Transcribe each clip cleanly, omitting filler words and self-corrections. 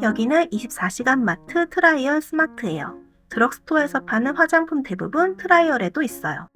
여기는 24시간 마트 트라이얼 스마트예요. 드럭스토어에서 파는 화장품 대부분 트라이얼에도 있어요.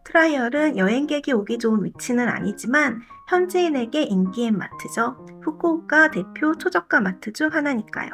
트라이얼은 여행객이 오기 좋은 위치는 아니지만 현지인에게 인기인 마트죠. 후쿠오카 대표 초저가 마트 중 하나니까요.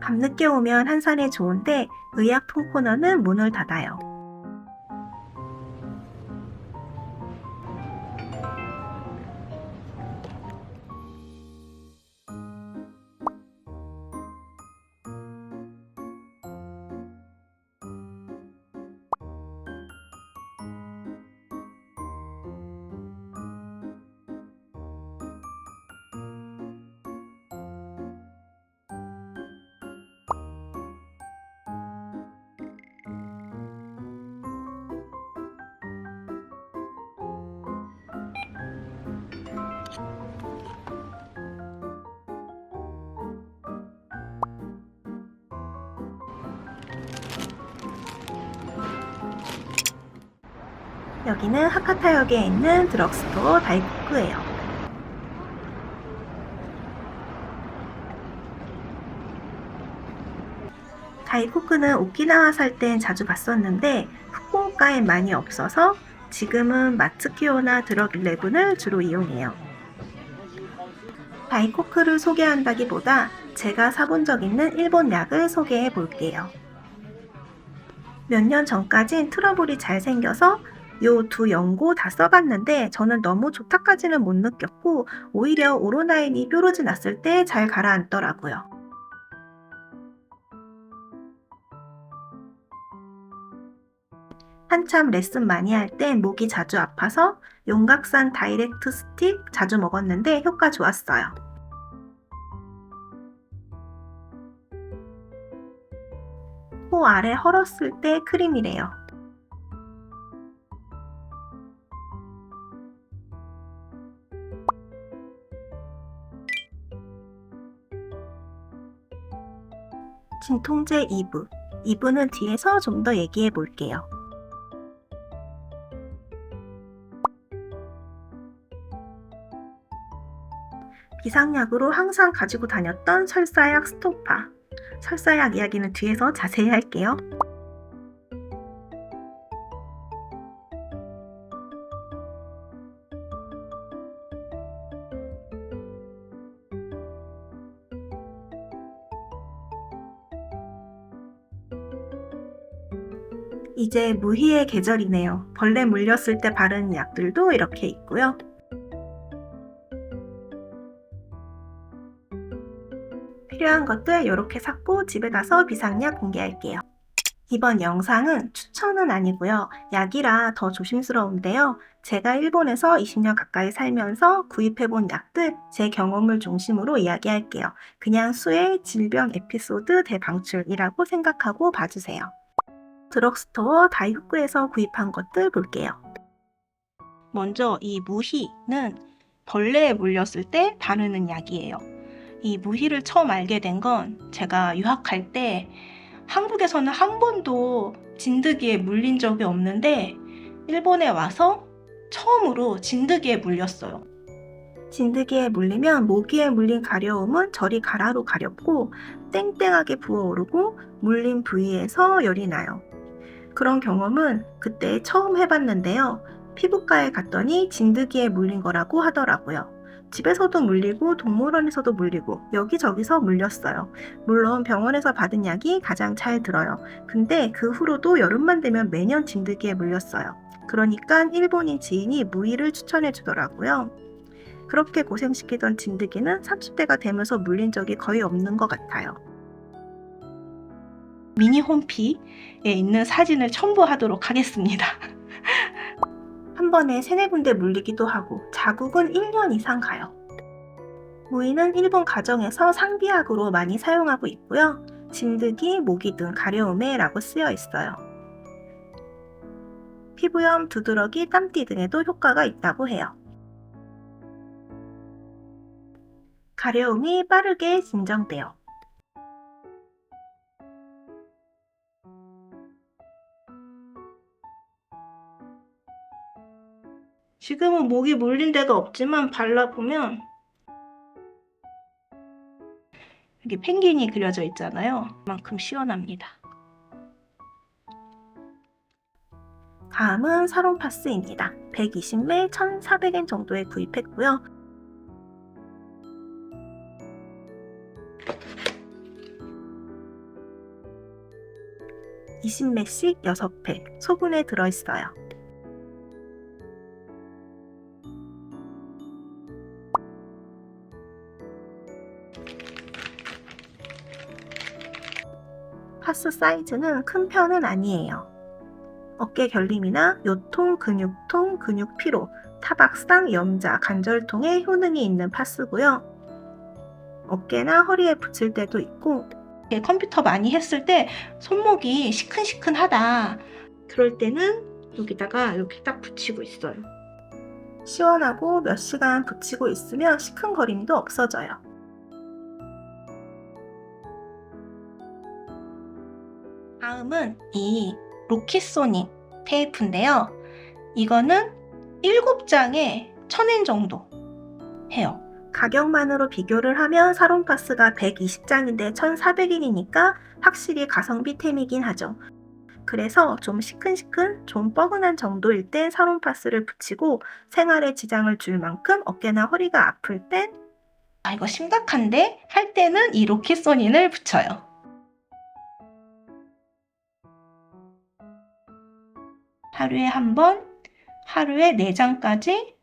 밤늦게 오면 한산에 좋은데 의약품 코너는 문을 닫아요. 여기는 하카타역에 있는 드럭스토어 다이코쿠예요. 다이코쿠는 오키나와 살 땐 자주 봤었는데 후쿠오카엔 많이 없어서 지금은 마츠키오나 드럭11을 주로 이용해요. 다이코쿠를 소개한다기보다 제가 사본 적 있는 일본 약을 소개해 볼게요. 몇 년 전까진 트러블이 잘 생겨서 요 두 연고 다 써봤는데 저는 너무 좋다까지는 못 느꼈고 오히려 오로나인이 뾰루지 났을 때 잘 가라앉더라고요. 한참 레슨 많이 할 때 목이 자주 아파서 용각산 다이렉트 스틱 자주 먹었는데 효과 좋았어요. 코 아래 헐었을 때 크림이래요. 진통제 2부. 2부는 뒤에서 좀 더 얘기해 볼게요. 비상약으로 항상 가지고 다녔던 설사약 스토파. 설사약 이야기는 뒤에서 자세히 할게요. 이제 무희의 계절이네요. 벌레 물렸을 때 바르는 약들도 이렇게 있고요. 필요한 것들 이렇게 샀고 집에 가서 비상약 공개할게요. 이번 영상은 추천은 아니고요. 약이라 더 조심스러운데요. 제가 일본에서 20년 가까이 살면서 구입해본 약들 제 경험을 중심으로 이야기할게요. 그냥 수의 질병 에피소드 대방출이라고 생각하고 봐주세요. 드럭스토어 다이후쿠에서 구입한 것들 볼게요. 먼저 이 무희는 벌레에 물렸을 때 바르는 약이에요. 이 무희를 처음 알게 된 건 제가 유학할 때 한국에서는 한 번도 진드기에 물린 적이 없는데 일본에 와서 처음으로 진드기에 물렸어요. 진드기에 물리면 모기에 물린 가려움은 저리 가라로 가렵고 땡땡하게 부어오르고 물린 부위에서 열이 나요. 그런 경험은 그때 처음 해봤는데요. 피부과에 갔더니 진드기에 물린 거라고 하더라고요. 집에서도 물리고 동물원에서도 물리고 여기저기서 물렸어요. 물론 병원에서 받은 약이 가장 잘 들어요. 근데 그 후로도 여름만 되면 매년 진드기에 물렸어요. 그러니까 일본인 지인이 무희를 추천해 주더라고요. 그렇게 고생시키던 진드기는 30대가 되면서 물린 적이 거의 없는 것 같아요. 미니 홈피에 있는 사진을 첨부하도록 하겠습니다. 한 번에 3-4군데 물리기도 하고 자국은 1년 이상 가요. 무희는 일본 가정에서 상비약으로 많이 사용하고 있고요. 진드기, 모기 등 가려움에 라고 쓰여 있어요. 피부염, 두드러기, 땀띠 등에도 효과가 있다고 해요. 가려움이 빠르게 진정돼요. 지금은 목이 물린 데가 없지만 발라보면 여기 펭귄이 그려져 있잖아요. 그만큼 시원합니다. 다음은 사론파스입니다. 120ml 1,400엔 정도에 구입했고요. (20ml씩) 6팩 소분에 들어있어요. 파스 사이즈는 큰 편은 아니에요. 어깨 결림이나 요통, 근육통, 근육 피로, 타박상, 염자, 관절통에 효능이 있는 파스고요. 어깨나 허리에 붙일 때도 있고 컴퓨터 많이 했을 때 손목이 시큰시큰하다. 그럴 때는 여기다가 이렇게 딱 붙이고 있어요. 시원하고 몇 시간 붙이고 있으면 시큰거림도 없어져요. 다음은 이 로키소닉 테이프인데요. 이거는 7장에 1,000엔 정도 해요. 가격만으로 비교를 하면 사론파스가 120장인데 1,400엔이니까 확실히 가성비템이긴 하죠. 그래서 좀 시큰시큰, 좀 뻐근한 정도일 때 사론파스를 붙이고 생활에 지장을 줄 만큼 어깨나 허리가 아플 땐 이거 심각한데? 할 때는 이 로키소닌을 붙여요. 하루에 한 번, 하루에 4장까지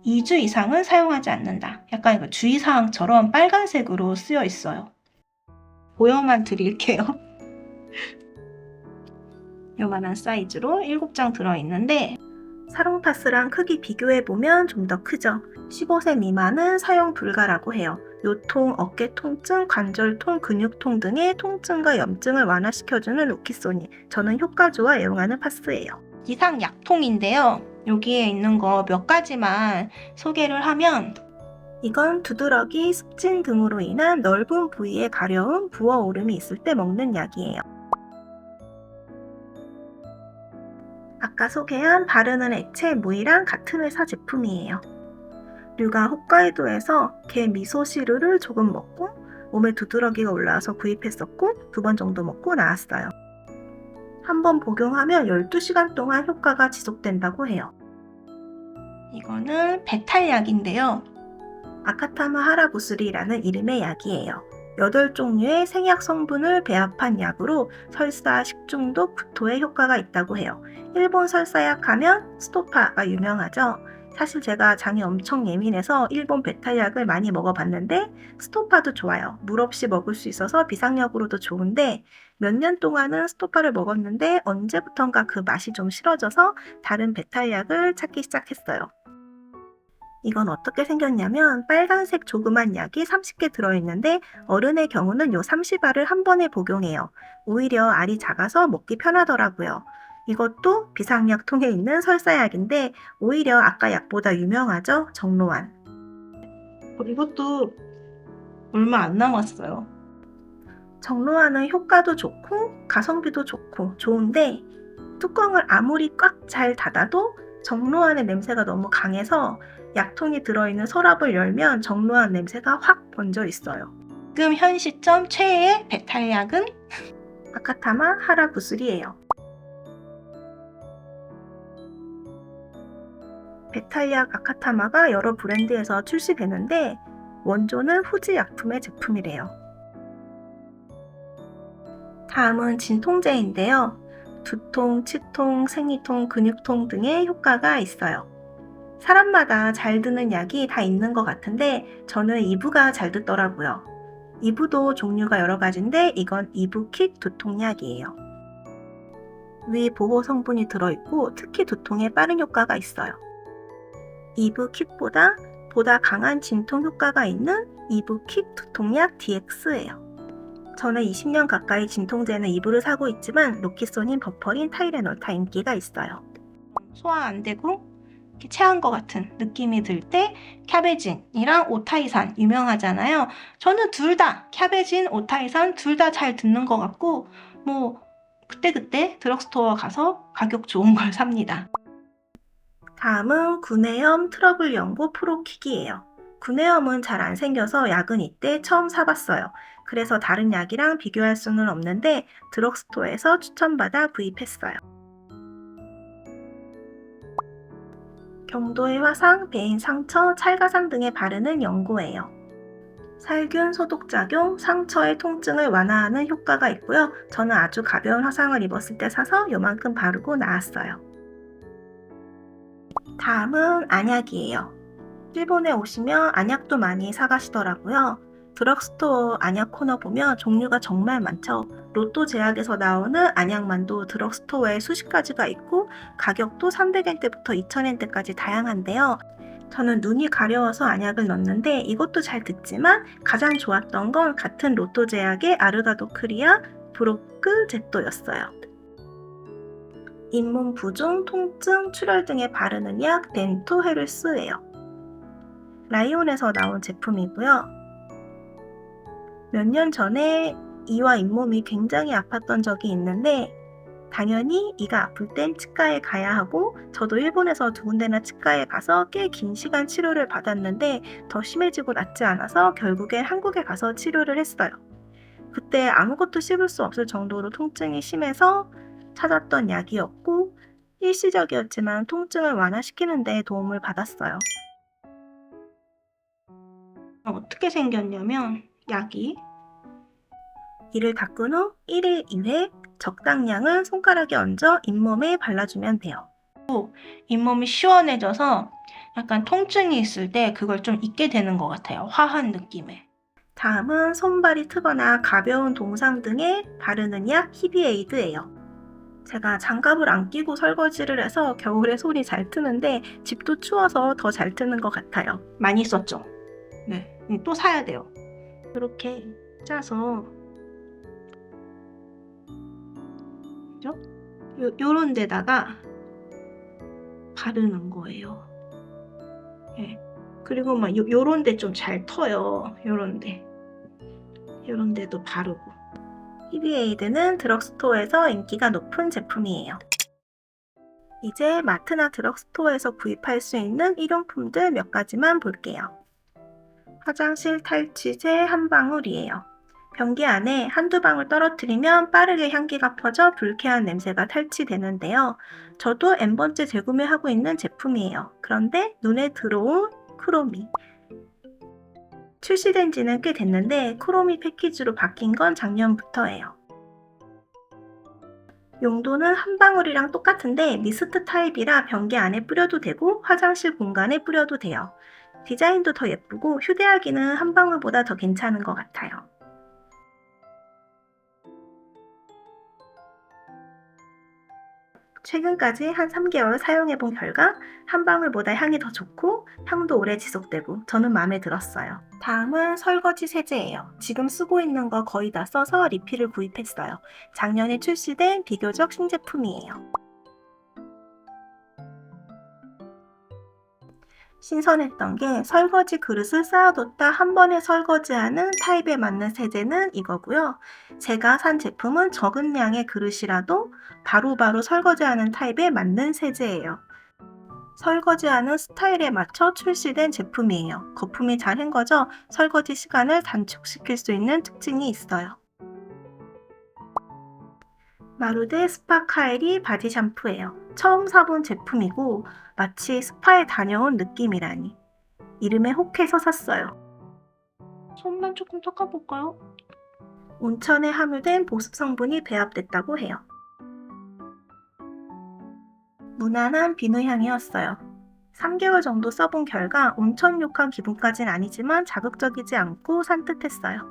2주 이상은 사용하지 않는다. 약간 이거 주의사항처럼 빨간색으로 쓰여 있어요. 보여만 드릴게요. 요만한 사이즈로 7장 들어있는데 사롱파스랑 크기 비교해보면 좀 더 크죠. 15세 미만은 사용 불가라고 해요. 요통, 어깨 통증, 관절통, 근육통 등의 통증과 염증을 완화시켜주는 로키소니. 저는 효과좋아 애용하는 파스예요. 이상 약통인데요. 여기에 있는 거 몇 가지만 소개를 하면 이건 두드러기, 습진 등으로 인한 넓은 부위의 가려움, 부어오름이 있을 때 먹는 약이에요. 아까 소개한 바르는 액체 무이랑 같은 회사 제품이에요. 류가 홋카이도에서 게 미소시루를 조금 먹고 몸에 두드러기가 올라와서 구입했었고 2번 정도 먹고 나왔어요. 한 번 복용하면 12시간 동안 효과가 지속된다고 해요. 이거는 배탈약인데요. 아카타마 하라부스리라는 이름의 약이에요. 8종류의 생약 성분을 배합한 약으로 설사, 식중독, 구토에 효과가 있다고 해요. 일본 설사약 하면 스토파가 유명하죠. 사실 제가 장이 엄청 예민해서 일본 배탈약을 많이 먹어봤는데 스토파도 좋아요. 물 없이 먹을 수 있어서 비상약으로도 좋은데 몇 년 동안은 스토파를 먹었는데 언제부턴가 그 맛이 좀 싫어져서 다른 배탈약을 찾기 시작했어요. 이건 어떻게 생겼냐면 빨간색 조그만 약이 30개 들어있는데 어른의 경우는 요 30알을 한 번에 복용해요. 오히려 알이 작아서 먹기 편하더라고요. 이것도 비상약 통에 있는 설사약인데 오히려 아까 약보다 유명하죠? 정로환. 이것도 얼마 안 남았어요. 정로환은 효과도 좋고 가성비도 좋고 좋은데 뚜껑을 아무리 꽉 잘 닫아도 정로환의 냄새가 너무 강해서 약통이 들어있는 서랍을 열면 정로환 냄새가 확 번져 있어요. 지금 현 시점 최애의 배탈약은 아카타마 하라부스리예요. 배탈약 아카타마가 여러 브랜드에서 출시되는데 원조는 후지 약품의 제품이래요. 다음은 진통제인데요. 두통, 치통, 생리통, 근육통 등의 효과가 있어요. 사람마다 잘 드는 약이 다 있는 것 같은데 저는 이부가 잘 듣더라고요. 이부도 종류가 여러 가지인데 이건 이부킥 두통약이에요. 위 보호 성분이 들어있고 특히 두통에 빠른 효과가 있어요. 이부킥보다 보다 강한 진통 효과가 있는 이부킥 두통약 DX예요. 저는 20년 가까이 진통제는 2부를 사고 있지만 로키소닌, 버퍼린, 타이레놀 다 인기가 있어요. 소화 안 되고 이렇게 체한 것 같은 느낌이 들 때 캬베진이랑 오타이산 유명하잖아요. 저는 둘 다 캬베진, 오타이산 둘 다 잘 듣는 것 같고 뭐 그때그때 드럭스토어 가서 가격 좋은 걸 삽니다. 다음은 구내염 트러블 연고 프로킥이에요. 구내염은 잘 안 생겨서 약은 이때 처음 사봤어요. 그래서 다른 약이랑 비교할 수는 없는데 드럭스토어에서 추천받아 구입했어요. 경도의 화상, 배인 상처, 찰가상 등에 바르는 연고예요. 살균, 소독작용, 상처의 통증을 완화하는 효과가 있고요. 저는 아주 가벼운 화상을 입었을 때 사서 요만큼 바르고 나았어요. 다음은 안약이에요. 일본에 오시면 안약도 많이 사가시더라고요. 드럭스토어 안약 코너 보면 종류가 정말 많죠. 로또 제약에서 나오는 안약만도 드럭스토어에 수십 가지가 있고 가격도 300엔대부터 2000엔대까지 다양한데요. 저는 눈이 가려워서 안약을 넣었는데 이것도 잘 듣지만 가장 좋았던 건 같은 로또 제약의 아르가도 크리아 브로크 제토였어요. 잇몸 부종, 통증, 출혈 등에 바르는 약 덴토 헤르스예요. 라이온에서 나온 제품이고요. 몇 년 전에 이와 잇몸이 굉장히 아팠던 적이 있는데 당연히 이가 아플 땐 치과에 가야 하고 저도 일본에서 2군데나 치과에 가서 꽤 긴 시간 치료를 받았는데 더 심해지고 낫지 않아서 결국엔 한국에 가서 치료를 했어요. 그때 아무것도 씹을 수 없을 정도로 통증이 심해서 찾았던 약이었고 일시적이었지만 통증을 완화시키는 데 도움을 받았어요. 어떻게 생겼냐면 약이 이를 닦은 후 1일 2회 적당량을 손가락에 얹어 잇몸에 발라주면 돼요. 잇몸이 시원해져서 약간 통증이 있을 때 그걸 좀 잊게 되는 것 같아요. 화한 느낌에. 다음은 손발이 트거나 가벼운 동상 등에 바르는 약 히비에이드예요. 제가 장갑을 안 끼고 설거지를 해서 겨울에 손이 잘 트는데 집도 추워서 더 잘 트는 것 같아요. 많이 썼죠? 네. 또 사야 돼요. 이렇게 짜서 요런 데다가 바르는 거예요. 예. 그리고 막 요런 데 좀 잘 터요. 요런 데도 바르고. 히비에이드는 드럭스토어에서 인기가 높은 제품이에요. 이제 마트나 드럭스토어에서 구입할 수 있는 일용품들 몇 가지만 볼게요. 화장실 탈취제 한 방울이에요. 변기 안에 한두 방울 떨어뜨리면 빠르게 향기가 퍼져 불쾌한 냄새가 탈취되는데요. 저도 N번째 재구매하고 있는 제품이에요. 그런데 눈에 들어온 크로미. 출시된 지는 꽤 됐는데 크로미 패키지로 바뀐 건 작년부터예요. 용도는 한 방울이랑 똑같은데 미스트 타입이라 변기 안에 뿌려도 되고 화장실 공간에 뿌려도 돼요. 디자인도 더 예쁘고 휴대하기는 한 방울보다 더 괜찮은 것 같아요. 최근까지 한 3개월 사용해본 결과 한 방울보다 향이 더 좋고 향도 오래 지속되고 저는 마음에 들었어요. 다음은 설거지 세제예요. 지금 쓰고 있는 거 거의 다 써서 리필을 구입했어요. 작년에 출시된 비교적 신제품이에요. 신선했던 게 설거지 그릇을 쌓아뒀다 한 번에 설거지하는 타입에 맞는 세제는 이거고요. 제가 산 제품은 적은 양의 그릇이라도 바로바로 설거지하는 타입에 맞는 세제예요. 설거지하는 스타일에 맞춰 출시된 제품이에요. 거품이 잘 헹궈져 설거지 시간을 단축시킬 수 있는 특징이 있어요. 마루데 스파 카일이 바디 샴푸예요. 처음 사본 제품이고 마치 스파에 다녀온 느낌이라니. 이름에 혹해서 샀어요. 손만 조금 닦아볼까요? 온천에 함유된 보습 성분이 배합됐다고 해요. 무난한 비누향이었어요. 3개월 정도 써본 결과 온천욕한 기분까진 아니지만 자극적이지 않고 산뜻했어요.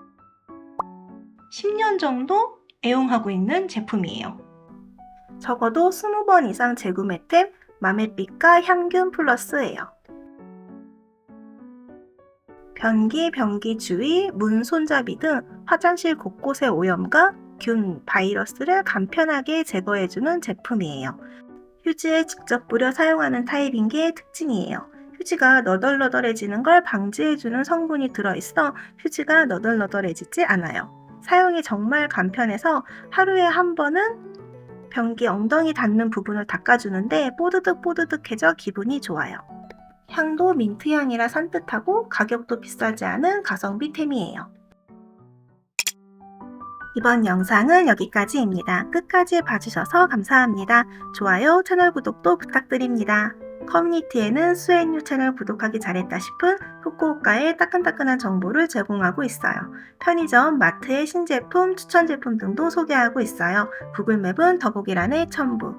10년 정도 애용하고 있는 제품이에요. 적어도 20번 이상 재구매템 마멜빛과 향균 플러스예요. 변기, 변기 주위, 문 손잡이 등 화장실 곳곳의 오염과 균, 바이러스를 간편하게 제거해주는 제품이에요. 휴지에 직접 뿌려 사용하는 타입인 게 특징이에요. 휴지가 너덜너덜해지는 걸 방지해주는 성분이 들어있어 휴지가 너덜너덜해지지 않아요. 사용이 정말 간편해서 하루에 한 번은 변기 엉덩이 닿는 부분을 닦아주는데 뽀드득뽀드득해져 기분이 좋아요. 향도 민트향이라 산뜻하고 가격도 비싸지 않은 가성비템이에요. 이번 영상은 여기까지입니다. 끝까지 봐주셔서 감사합니다. 좋아요, 채널 구독도 부탁드립니다. 커뮤니티에는 수앤유 채널 구독하기 잘했다 싶은 후쿠오카의 따끈따끈한 정보를 제공하고 있어요. 편의점, 마트의 신제품, 추천 제품 등도 소개하고 있어요. 구글맵은 더보기란에 첨부.